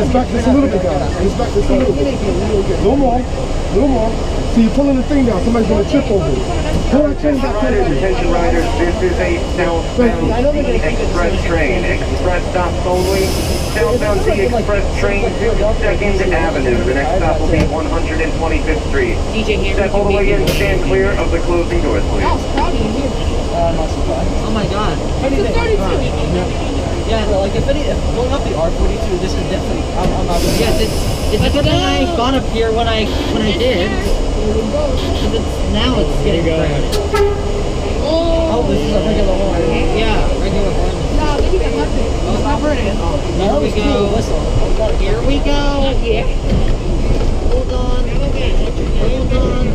Just back this a little bit, guys. Just back this a little bit. No more. No more. See, you're pulling the thing down. Somebody's going to trip over it. Pull that chain back. Attention riders, this is a southbound express train. Express stops only. Southbound T Express train to 2nd Avenue. The next stop will be 125th Street. Step all the way in, stand clear of the closing doors, please. Oh my god. It's a 32. Yeah, like if going up the R32, this is definitely. I'm not. Yes, it's good that I gone up here when I did. Now it's getting crowded. Oh, this is a regular one. Yeah, regular one. No, they keep it nothing. It's not burning. Here we go. Here we go. Yeah. Hold on. Hold on.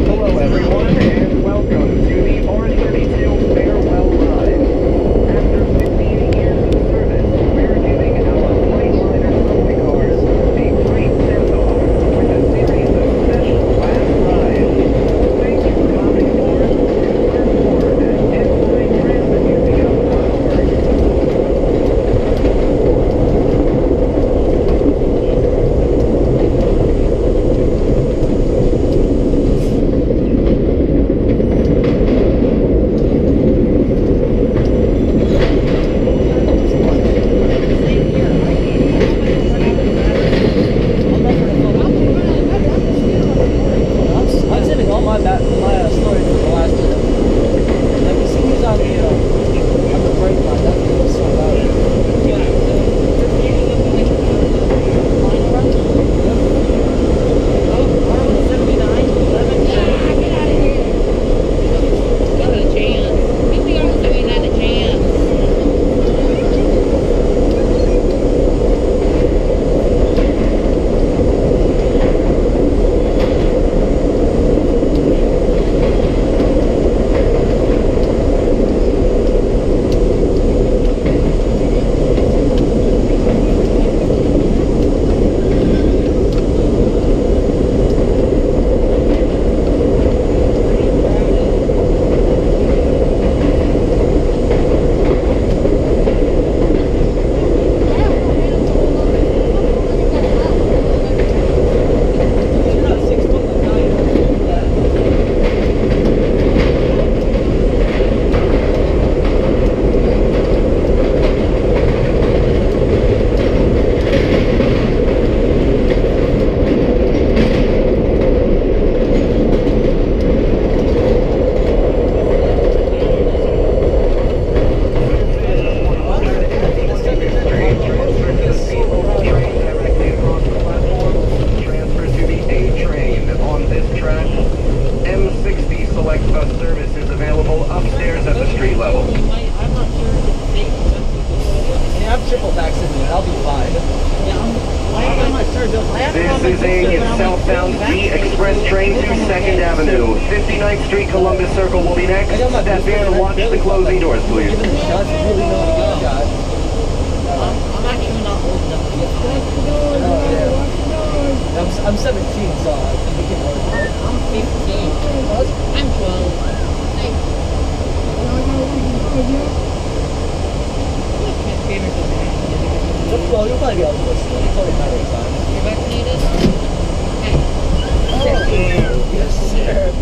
Hello everyone and welcome to the R32 Farewell Ride. After 15 years of service, we're giving our brightliners trophy cars a great send-off with a series of special last rides. Thank you for coming aboard and learn more at This is a southbound D Express train to 2nd Avenue. 59th Street, Columbus Circle will be next. Step in and watch the closing doors, please. I'm actually not old enough to get I'm 17, so I think we can work. I'm 15. I'm 12. Well, you'll probably be able to listen. It's only a matter of time. You're vaccinated? Okay. Yes, sir.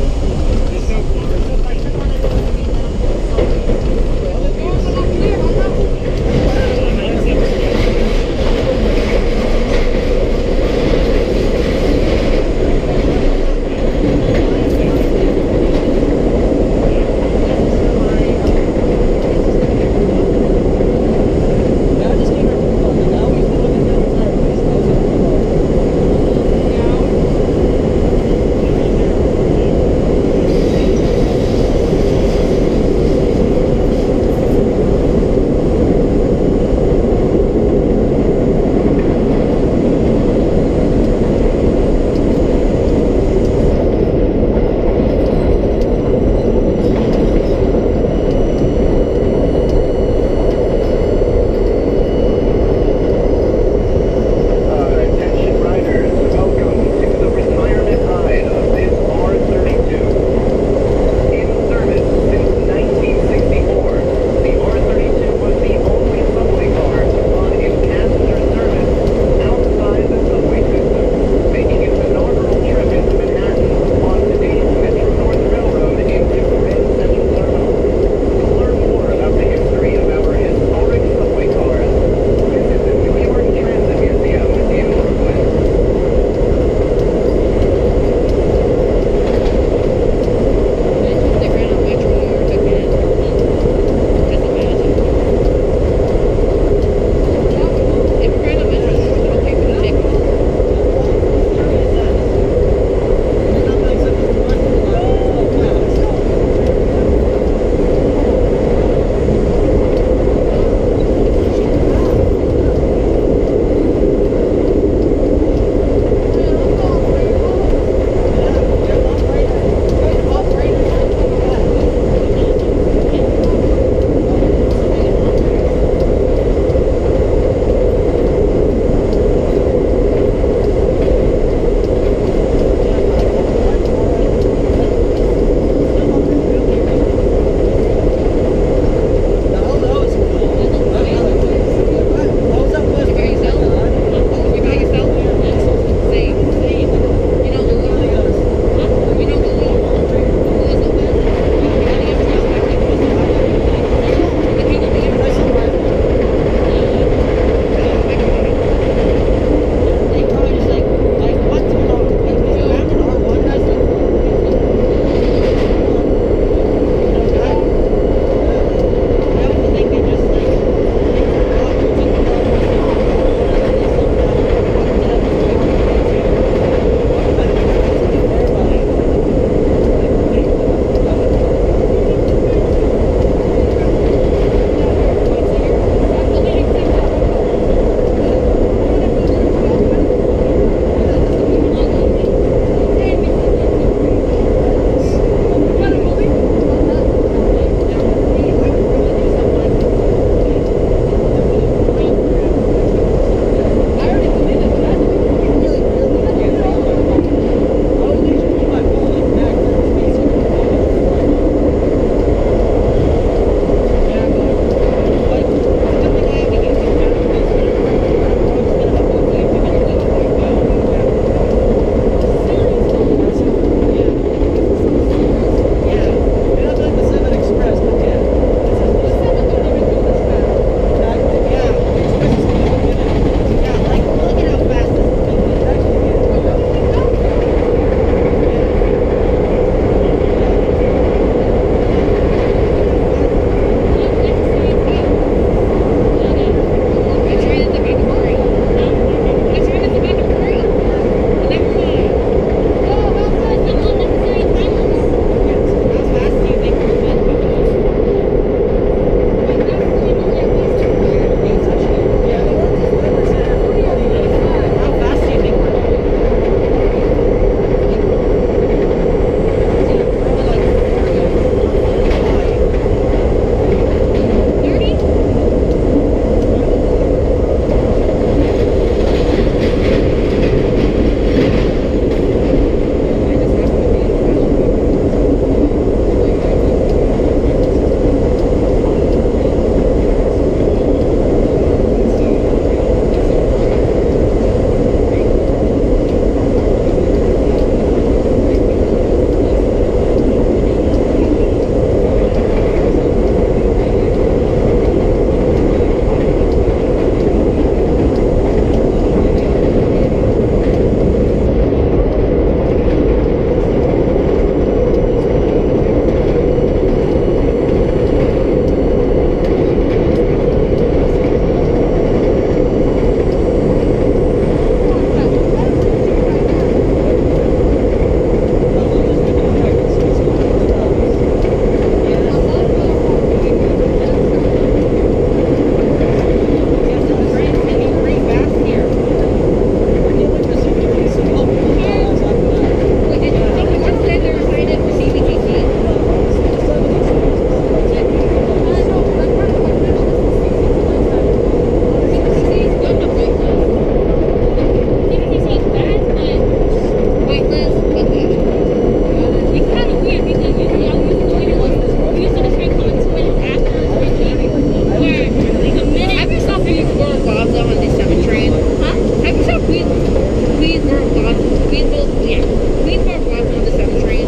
Yeah. Queensboro was on the 7 train.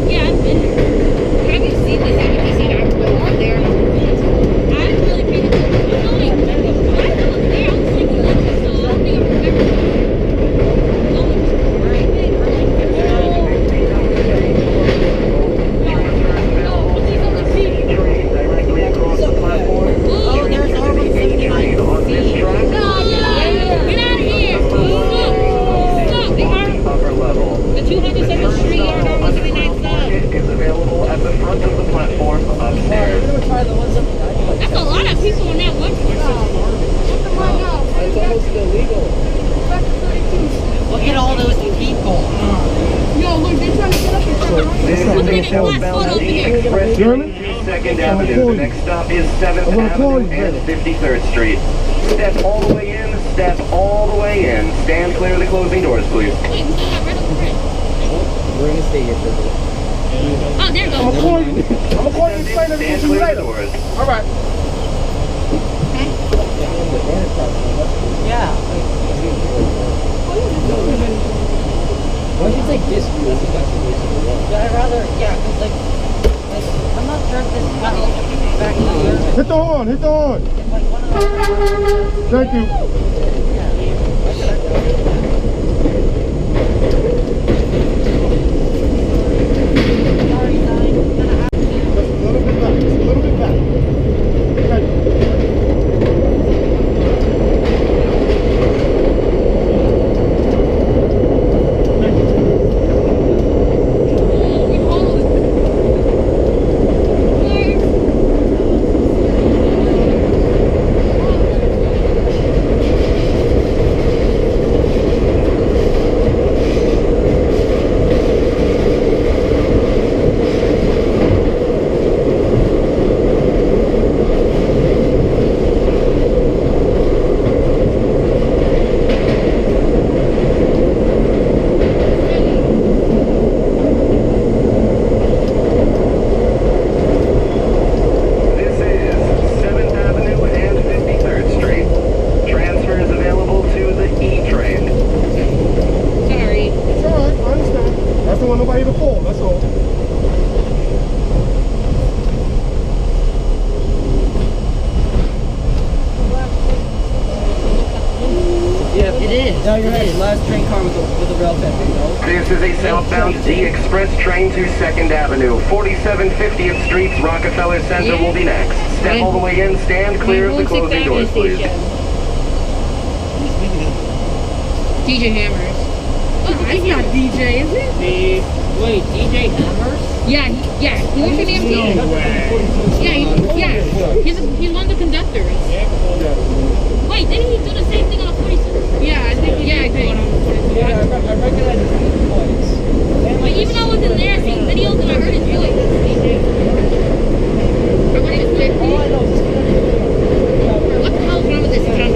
Yeah, I've been there. Have you seen the 7 I was on there? I haven't really paid attention. I know when I was there, I was thinking of it, so I don't think I remember. That's a lot of people on that one It's almost illegal. Look at all those people. Yo, look, they're trying to get up and This is a southbound express train to 2nd Avenue. The next stop is 7th Avenue and 53rd Street. Step all the way in, step all the way in. Stand clear of the closing doors, please. Wait, we still got red on the red. We're gonna stay here for a bit. Oh, there it I'm goes. gonna call you. I'm gonna call you and explain everything Stand to you clear of the later. doors. All right. Yeah. Why don't you take this? I'd rather, yeah, because like, I'm not sure if this is back here. Hit the horn. Hit the horn. Like one of those. Thank you. Sorry, sign. Just a little bit back. Just a little bit back. Thank you. This is 7th Avenue and 53rd Street. Transfer is available to the E train. Sorry. It's all right. I understand. I just don't want nobody to fall. That's all. Yeah, it is. No, you're right. Last train car with the rail fender, you know? This is a southbound D Express train to 2nd Avenue. 47 50th Street's Rockefeller Center will be next. Step all the way in, stand clear of the closing doors, please. DJ Hammers. Oh, It's not DJ, is it? Wait, DJ Hammers? yeah, he works for the MTA. He's one of the conductors. Wait, didn't he do the same thing on a 46? Yeah, I think. Yeah, I recognize his voice. But even though I wasn't there, I seen videos and I heard his voice. I went to 50. All I know is this What the hell is wrong with this town?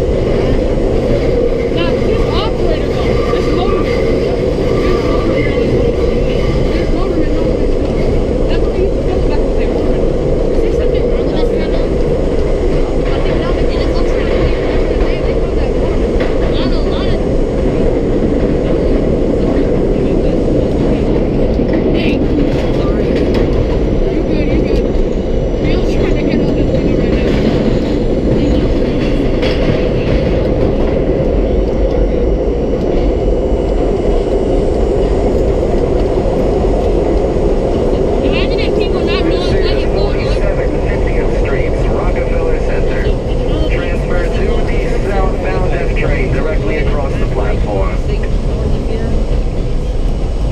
Nah, this operator though. This motorman. This motorman knows this stuff. That's what he used to tell back in the day. Is there something wrong with this tunnel? I think now they It looks kind of weird. they call that motorman. A lot of. Hey. Sorry. You good. Bill's trying to get on this thing right now. Imagine if people not This knowing what is you're going on. 47 50th Street's Rockefeller Center. Transfer to the southbound F train directly across the platform.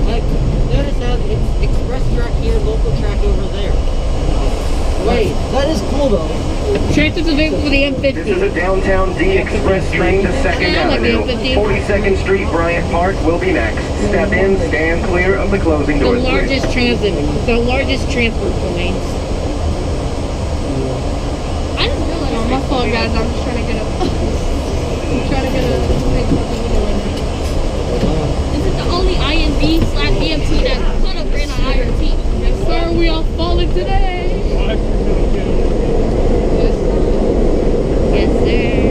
Like, notice how it's express track here, local track over there. Wait, that is cool though. Transfer's available for the This is M50. a downtown D Express train to 2nd I like the Avenue. M50. 42nd Street Bryant Park will be next. Step in, stand clear of the closing The doors, please. largest transport lanes. I just realized. Oh, my fault, guys. I'm just trying to get up. I'm trying to get a thing from the window right now. This is the only INB/BMT that could have ran on IRT. Yes, sir. We are falling today. Yes, sir.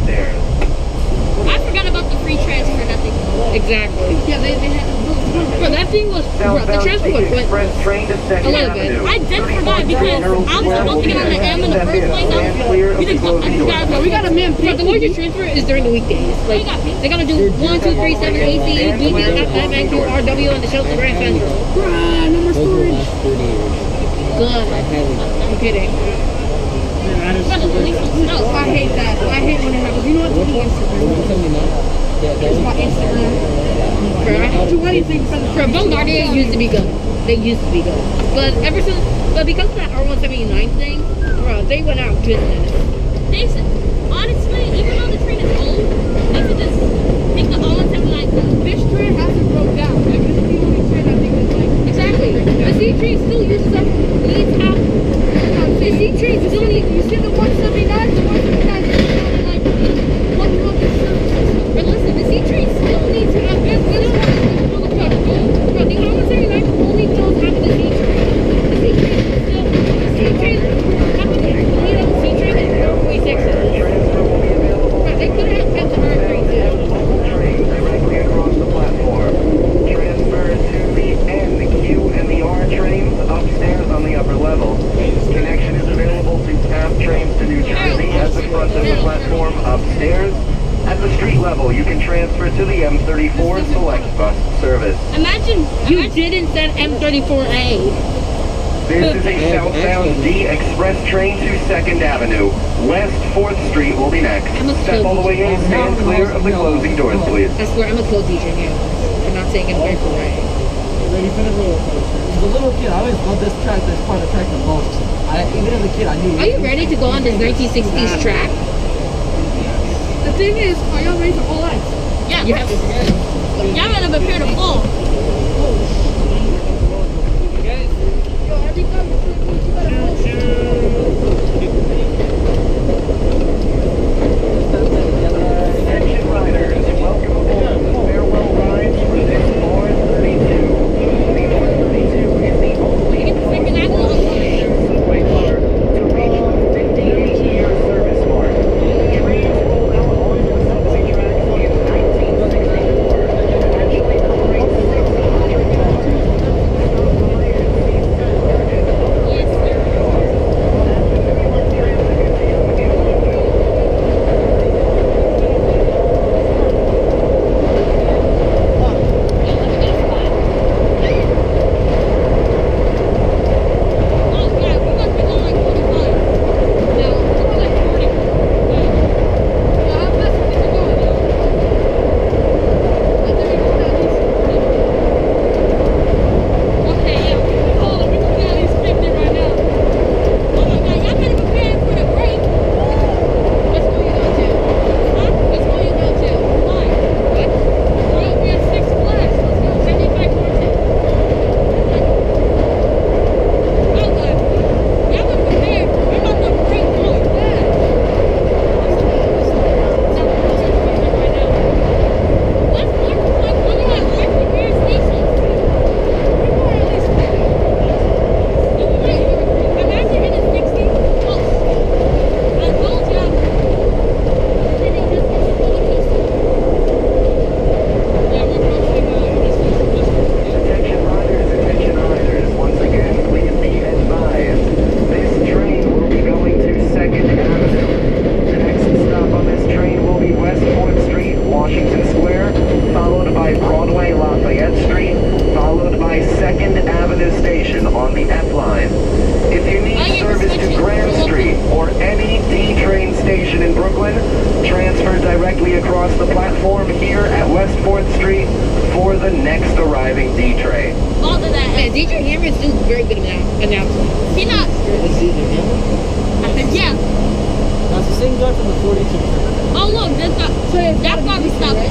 upstairs. I forgot about the free transfer that thing. Exactly. Yeah, they had bro, that thing was bro, the Southbound transfer was Peak Express train to A Second little bit. Avenue. I did forget because I was supposed to get on the M in the first place. we got a man. But the largest transfer is during the weekdays. Like they're gonna do 1, 2, 3, 7, AC, BB, FMQ, RW, and the Shelter Grand Central. Bruh, no more storage. Good. I'm kidding. I hate that. I hate when it happens. You know what? Delete Instagram. It's my Instagram. Bro, I don't do anything for the Bombardier used to be good. They used to be good. But because of that R179 thing, bro, they went out of business. Honestly, even though the train is old, they could just take the R179. This train hasn't broke down. Like, this is the only train I think is like... Exactly. The C train still uses up, needs help. The C train still needs... You see the 179? The 179 is only like 1 month of service. But listen, the C train still needs to have this. Bro, the R179 only does have the C train. The C train is still... The C train... The C train is 446. Transfer will be available. Bro, they could have kept the R32. Train directly across the platform. Transfer to the N, the Q, and the R trains upstairs on the upper level. Connection is available to PATH trains to New Jersey at the front of the platform upstairs. At the street level, you can transfer to the M34 Select Bus service. Imagine You didn't send M34A. This is a southbound D Express train to 2nd Avenue. West 4th Street will be next. Step all the way in, stand clear of the closing doors, please. I swear, I'm a close DJ now. I'm not saying it right for right. Ready for the roller coaster. As a little kid, I always loved this track, this part of the track the most. Even as a kid, I knew. Are you ready to go on this 1960s track? The thing is, are y'all ready for all lights? yeah, Yes. y'all gotta prepare to fall. Yo, every time you gotta Attention riders, welcome aboard the farewell rides for this R32. The R32 is the only subway car to reach the 58-year service mark. Trains rolled out onto the subway tracks in 1964. Actually operates 600 cars. Stop by and see Saturday. Yes, sir. Oh, God, we must be going like 45. No, we're like 40. How fast are we going? I think we can at least... Okay, yeah. Oh, we can at least 50 right now. Oh my God, y'all better prepare for the break. Let's go, you know, too. Huh? Let's go, you know, too. Why? What? We're at 6 Flags. Let's go. 75 more too. Oh, God. Y'all better prepare. We're about to break through. What's more like only like 50 gas stations? Imagine hitting 60. Close. I told y'all. Then they just get to roller coaster. Yeah, we're approaching Attention riders, once again, please be advised. This train will be going to 2nd Avenue. The next stop on this train will be West 4th Street, Washington Square, followed by Broadway, Lafayette Street, followed by 2nd Avenue Station on the F line. If you need service to Grand Street or any D train station in Brooklyn, transfer directly across the platform here at West 4th Street for the next arriving D train. all of that. Man, DJ Hammer is doing very good announcements. He not. Yeah. That's the same guy from the 42. Oh look, that's why we stopped it. I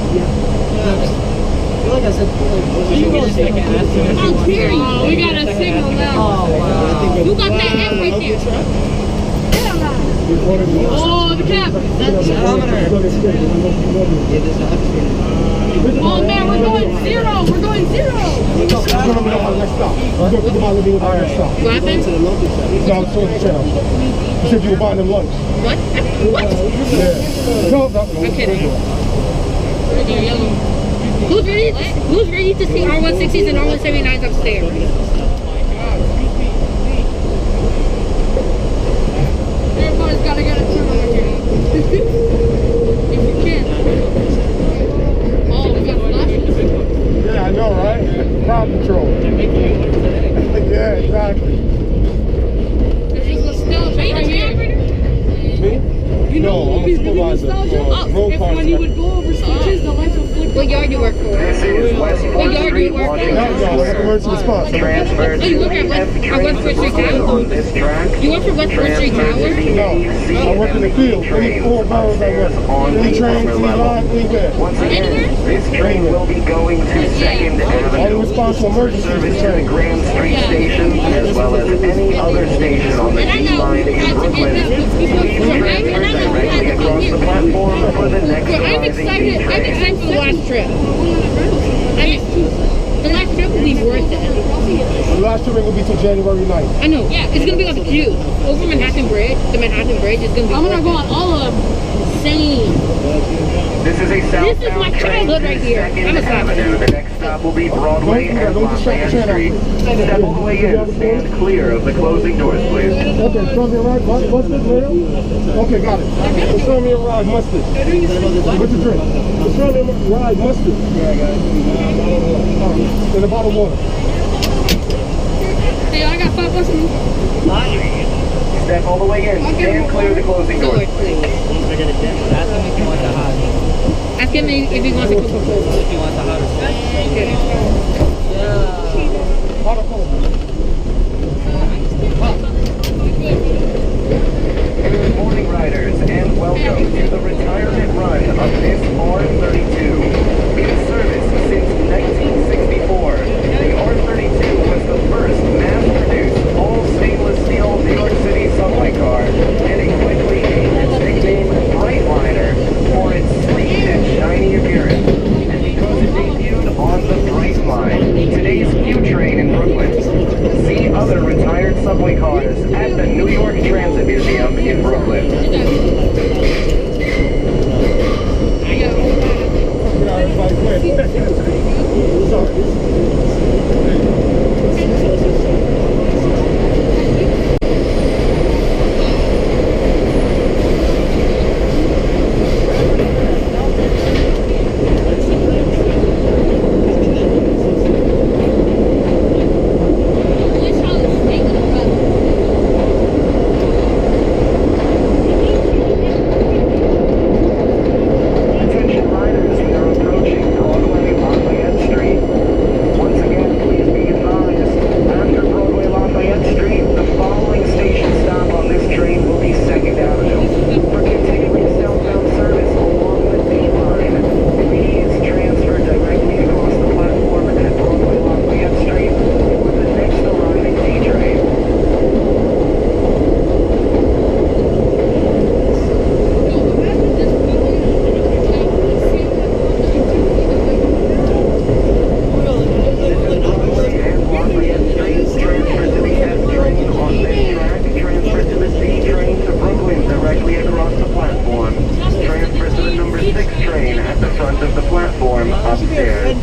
feel like I said, you go take an answer. Oh, period. Oh, we got a signal now. Oh, wow. You got that M right there. Oh, the cap. That's the Oh man, we're going 0. We're going 0. gonna let me know about the next stop. You're gonna think about letting me know about the next stop. What happened? No, I'm still on the channel. You said you were buying them lunch. What? What? Yeah. No. I'm kidding. Who's ready to see R160s and R179s upstairs? Everybody's gotta get a turn on here. If you can. Oh, we got flashes. Yeah, I know, right? Crowd control. Yeah, exactly. There's just nostalgia right here. Me? You know, No, I'm a it's supervisor nostalgia. for road If cars. when you would go over switches, the lights would flick. What yard do you work for? This is West What Fourth yard do you Street, work for? Washington No, it's emergency response. Transfer Oh, you work to at the F West train Street to Brooklyn Tower? on this track. You work for West Fourth Street Transfer to Tower? the No, I work in the field. Any four boroughs I work. on Any the train, upper any level. line, anywhere. Once again, this train will be going to 2nd Only Avenue. response to emergencies Service is to the train. Grand Street station, as well as any other station on the D line in Brooklyn. Please transfer directly across the platform for the next Bro, I'm arriving excited. D I'm train. excited for the last trip. The last trip will be worth it. The last train will be till January 9th. I know. Yeah, it's gonna be like huge. Over Manhattan Bridge, the Manhattan Bridge is gonna be. I'm gonna go on all of them. insane. This is a southbound This is my train childhood to right here. 2nd I'm a Avenue. The next stop will be Broadway and Lafayette Street. Step all the way in. Stand clear of the closing doors, please. Okay, throw me a ride, mustard, Leo? Okay, got it. Throw me a ride, mustard. What's the drink? Throw me a ride, mustard. Yeah, I got it. And a bottle of water. Hey, I got $5 in me. Step all the way in. Stand clear of the closing doors, Lord, please. please. Ask him if he wants a hot. Ask him if he wants a Coca-Cola. If he wants a hot or cold. Okay. Yeah. Hot or cold? Good morning, riders, and welcome to the retirement run of this R32. In service since 1964, the R32 was the first mass-produced all-stainless steel New York City subway car, and it quickly gained its nickname Brightliner for its sleek and shiny appearance. And because it debuted on the Brightline, today's Q train in Brooklyn. See other retired subway cars at the New York Transit Museum in Brooklyn. Yeah, everybody quit. Sorry. Attention riders, we are approaching Broadway Lafayette Street. Once again, please be advised, after Broadway Lafayette Street, the following station stop on this train will be 2nd Avenue. For continuing southbound service along the D line, please transfer directly across the platform at Broadway Lafayette Street for the next arriving D train. And Lafayette Street, transfer to the F train on this track, transfer to the D train to Brooklyn directly across the platform, transfer to the number 6 train at the front of the platform upstairs.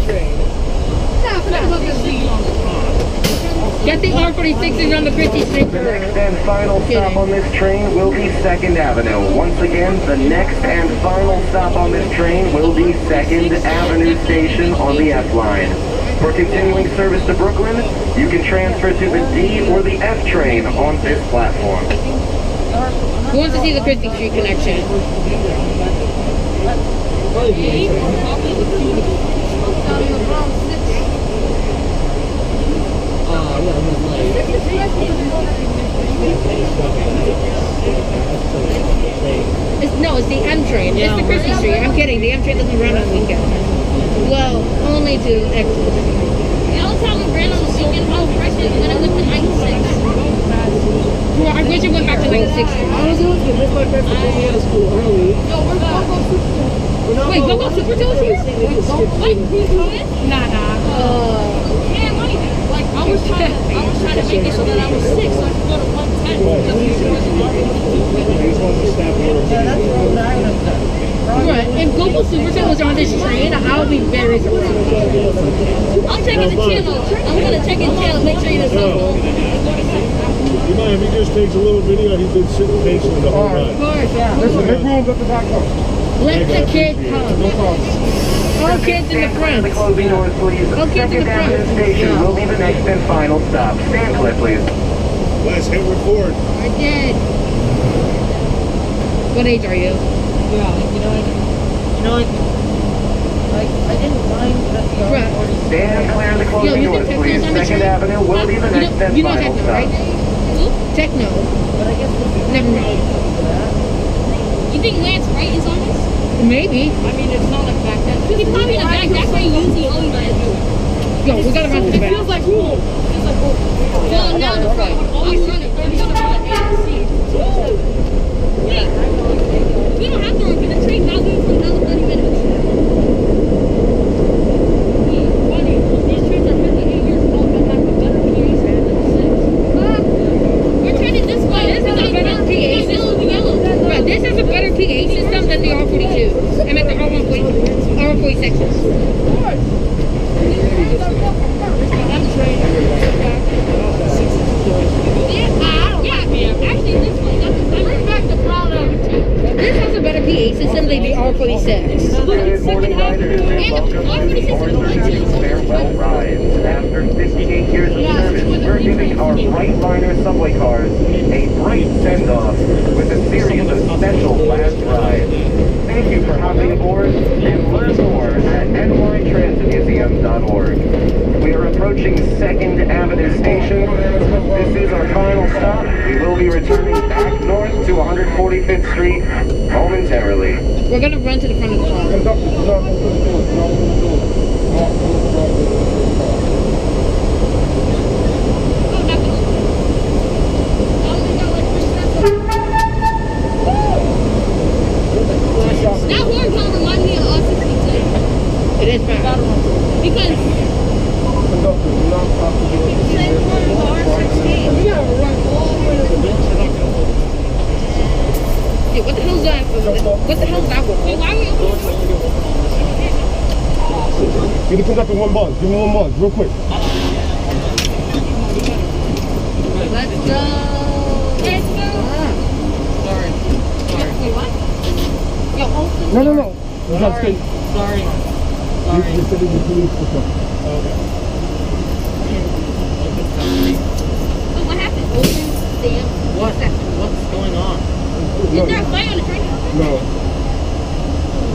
Get the R46s on the Christie Street The next first. and final stop on this train will be 2nd Avenue. Once again, the next and final stop on this train will be 2nd Avenue Station on the F line. For continuing service to Brooklyn, you can transfer to the D or the F train on this platform. Who wants to see the Christie Street connection? It's the M train. It's the Christie Street. I'm kidding. The M train doesn't run on weekends. Well, only to Exodus. The only time we ran on the weekend was Christmas when it went to 96. Well, I wish it went back to 96. Wait, Go Super Joe's here? Wait, who's doing? Nah. Yeah, money. was trying to make it so that I was 6, so I could go to 110. Because these was an Yeah, that's what I would have done. Right. If GoPro Supercell was on this train, I'll be very surprised. I'm taking the channel. I'm going to take his channel, make sure he doesn't go. You mind if he just takes a little video? He's been sitting patiently the whole Of ride. course, yeah. Listen, make rooms at the back door. Let the kid No come. problem. All kids in the Stand clear of front. the closing doors, please. All kids in the Second Avenue front. station will be the next and final stop. Stand clear, please. Let's hit record. I did. What age are you? Yeah, I didn't mind that the Right. R32. Stand clear of the Yo, closing you doors, think please. Techno's on the Second train? Avenue will be the next and You know final Techno, stop. right? Techno. But I guess the Never mind. You think Lance Wright is on this? Maybe. I mean, it's not like back then. He's probably in the back. That's why he usually owns it. Yo, we gotta run to the It back. feels like cool. Feels like cool. Well, now the front. Always run it. We're gonna run it A and C. Wait. We don't have to run. The train's not moving for another 30 minutes. Wait, funny. These trains are 58 years old and have a better PA stand than the 6. We're turning this way. This is a better PA system. Right, this has a better PA system than the R42. I meant the R46. Actually, this one doesn't. Bring back the brown R32. This has a better PA system than the R46. Good morning, riders, and welcome to the R32 farewell rides. After 58 years of service, we're giving our Brightliner subway cars a bright send-off with a series of special last rides. Thank you for hopping aboard, and learn more at nytransitmuseum.org. We are approaching 2nd Avenue Station. This is our final stop. We will be returning back north to 145th Street momentarily. We're gonna run to the front of the car. Conductor, do not open the doors. Do not open the doors. That horn kind of reminds me of R62. It is fast. Because Conductor, do not open the doors. same horn with R16. We gotta run all the way to the Yeah, what the hell's that? What the hell's that Wait, one? why are we opening the door? Give the conductor one buzz. Give him one buzz, real quick. Let's go. Let's go. Wait, what? Yo, open. No. You gotta stay. Sorry. You said it was police or something. Oh, what happened? Open damn. What's going on? Is there a fight on the train? No.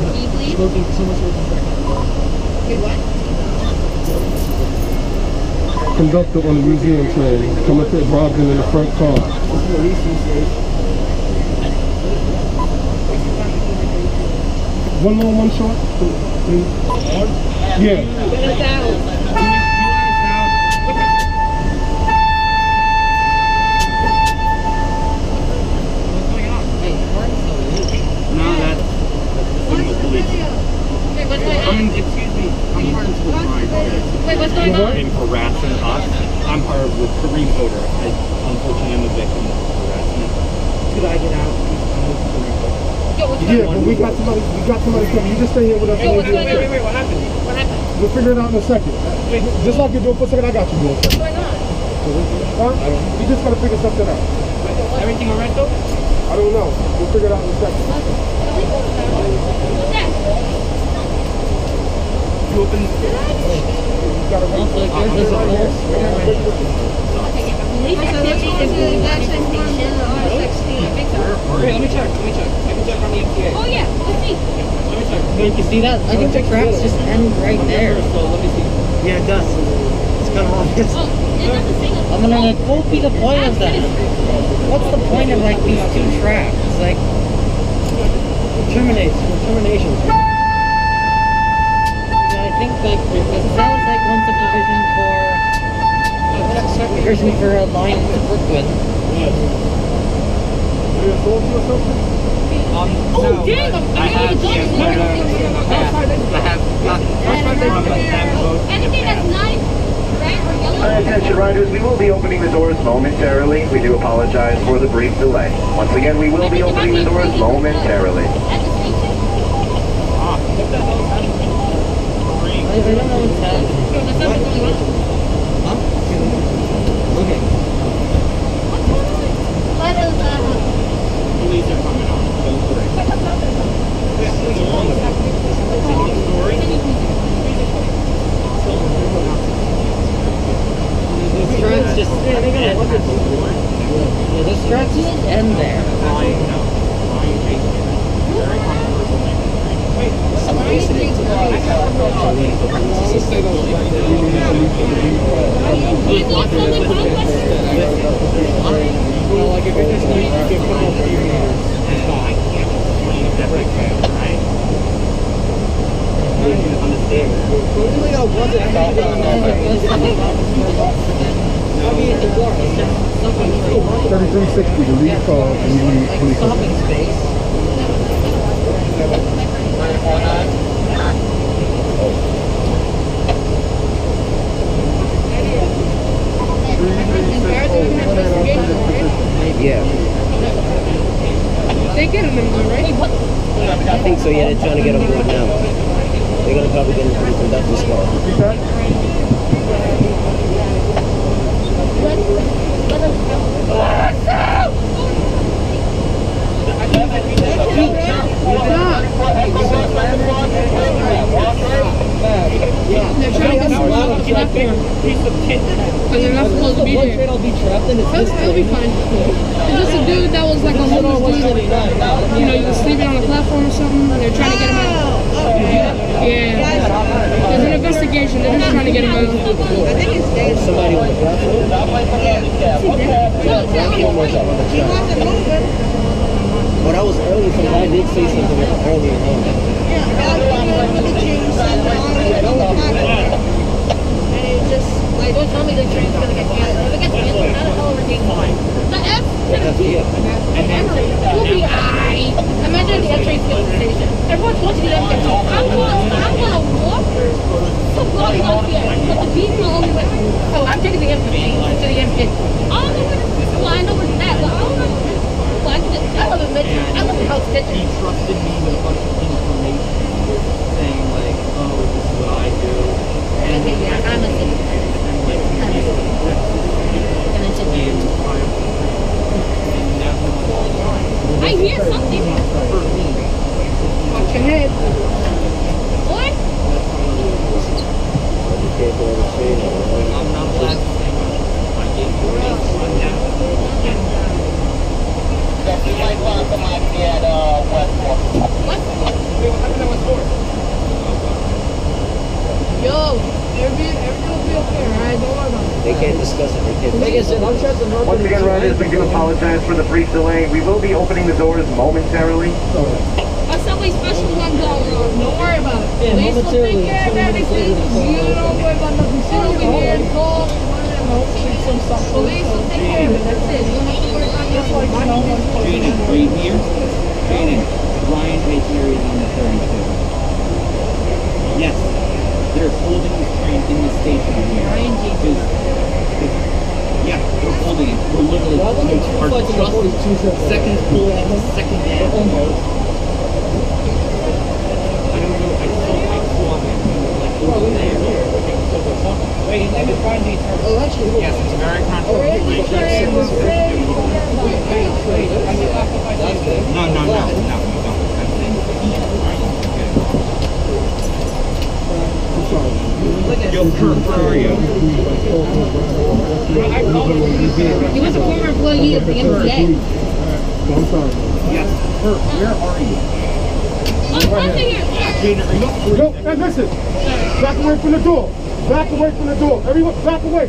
Can you please? Wait, what? Conductor on the museum train. Coming to robbed in the front car. One long, one short? Yeah. Get us out. Wait, what's going on? Excuse me, I'm part of the ride. Wait, what's going on? In harassing us. I'm part of the Kareem voter. Unfortunately, I'm a victim of harassment. Could I get out? Yo, what's going Yeah, on? but we got somebody coming. You just stay here with us. Yo, what's going on? what happened? What happened? We'll figure it out in a second. Just like you do it for a second, I got you, bro. What's going on? Huh? You just gotta figure something out. Everything alright though? I don't know. We'll figure it out in a second. What's that? You open the door. You gotta wait. Also, if there's a hole. Police activity is going back to the station. Wait, let me check. I can check on the MTA. Oh yeah, let's see. Let me check. Wait, you see that? I think the tracks just end right there. So let me see. Yeah, it does. It's kind of obvious. Oh, it doesn't say I'm gonna like, what would be the point of that? What's the point of like these two tracks? Like, termination. Yeah, I think like that was like one subdivision for a line to Brooklyn. Oh, damn! I have Anything that's nice, red or yellow. Attention riders. momentarily. We do apologize for the brief delay. Once again, we will be opening the doors momentarily. At the station? I don't know what's happening. No, that's not what's going on. Huh? Okay. What's going on? What is that? Police are coming on. Don't worry. It's a long story. Those tracks just end. Yeah, those tracks just end there. I'm listening to Like if it just needs to get put over your ears. Usually I wasn't stopping on that. I mean, it was just something 3360, the lead call, and you need police. stopping space. Yeah, They get him in there, right? I think so. Yeah, they're trying to get on board now. They're gonna probably get into the conductor's car. Repeat that? They're trying to get him out of up here. Because they're not supposed to be One there. train I'll be trapped in. It's this It'll be fine. It's just a dude that was like a homeless dude. You know, he was sleeping on a platform or something, and they're trying to get him out. Yeah. There's an investigation. They're just trying to get him out. Somebody on the platform. Well, that was early for me. I did say something earlier on. Don't tell me the train's gonna get canceled. If it gets canceled, I don't know what we're taking. The F will be I. Imagine the F train skills station. Everyone's going to the F train. I'm gonna walk to block off here. But the people only went, oh, I'm taking the M15 to the M15. I don't know where, well, I know where it's at, but I don't know. Well, I live in Mitchell. I live in House He Kitchen. trusted me with a bunch of information, saying like, oh, this is what I do. And Okay, yeah, I'm a citizen. I hear something. Watch your head. What? You can't go on the train. I'm not allowed to say much. I gave you a You might want somebody at Westport. Yo, everything will be okay, alright? Don't worry about it. They can't discuss it. They can't. Like I said, I'm trapped in North. Once again, riders, we do apologize for the brief delay. We will be opening the doors momentarily. A subway special one going on. Don't worry about it. Yeah, Police will momentarily, take care of 20 minutes later, everything. the phone You goes don't worry about nothing. Sit over here and call. Police will take care of it. That's it. You don't have to worry about nothing. Jaden, right here. Jaden, Ryan right here is on the 32. Yes, they're holding this train in the station here. Ryan J. Yeah, they're holding it. We're literally Why wouldn't they our flights just 42 seconds pulling into second down. Almost. I don't know. I saw him like over there. Wait, his name is Ryan J. Oh, actually, Yes, it's a very controversial. No, you don't. I'm saying he's Ryan. Yo, Kurt, where are you? He was a former employee of the MTA. I'm sorry. Yes, Kurt, where are you? I'm over here. Jaden, are you? Yo, hey, listen. Back away from the door. Back away from the door. Everyone, back away. I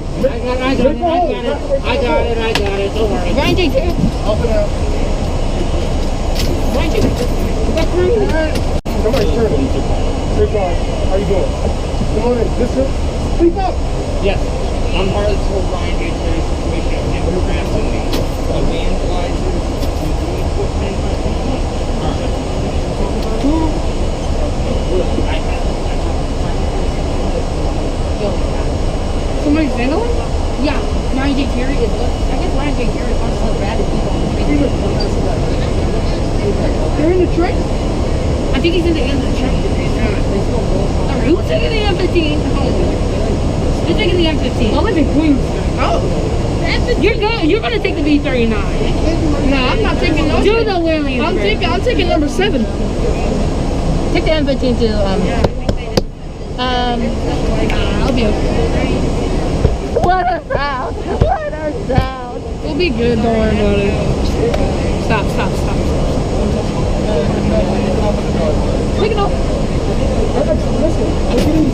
got it. Don't worry. Ryan J. Terry. Up and out. Ryan J. Somebody's turning. Hey, guys. How you doing? Come on in. Listen. Speak up. Yes, I'm part of this whole Ryan J. Terry situation. I'm harassing me. Evangelizers, using equipment. Somebody's vandalizing? Yeah, Ryan J. Terry is what? taking the M15 home. You're taking the M15. I live in Queens. Oh. You're gonna take the B39. No, I'm not taking no. Do the Williams. I'm taking number 7. Take the M15 to I'll be okay. What a sound! What a sound! We'll be good. Don't worry about it. Stop. Pick it up. Listen, look at these.